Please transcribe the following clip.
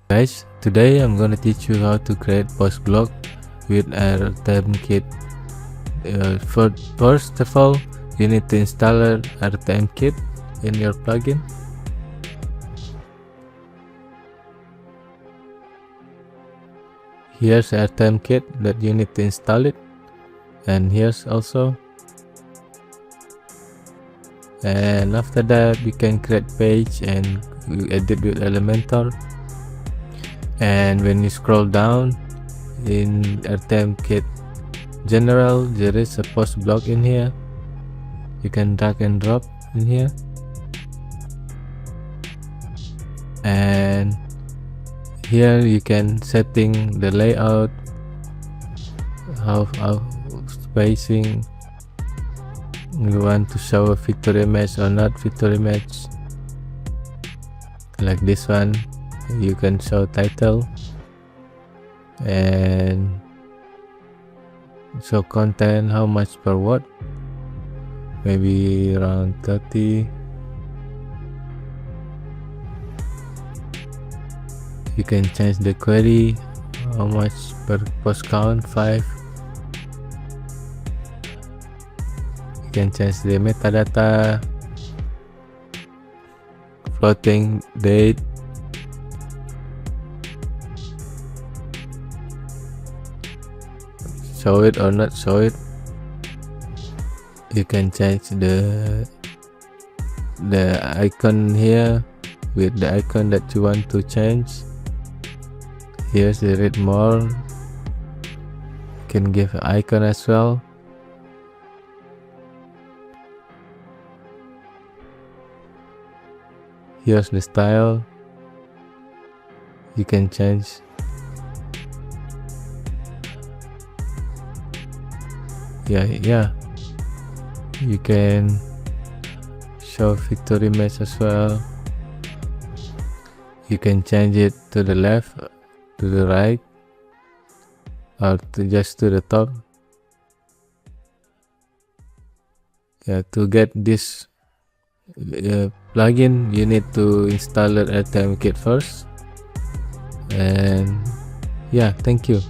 Guys, today I'm gonna teach you how to create post blog with RTMKit. First of all, you need to install RTMKit in your plugin. Here's RTMKit that you need to install it, and here's also. And after that, you can create page and edit with Elementor. And when you scroll down in RTMKit general, there is a post blog in here. You can drag and drop in here, and here you can setting the layout, how spacing you want to show a feature image or not feature image. Like this one, you can show title and show content, how much per word, maybe around 30. You can change the query, how much per post count, 5. You can change the metadata, floating date, show it or not show it. You can change the icon here with the icon that you want to change. Here's the read more. You can give an icon as well. Here's the style. You can change. Yeah. You can show feature image as well. You can change it to the left, to the right, or just to the top. To get this plugin, you need to install RTMKit first. And thank you.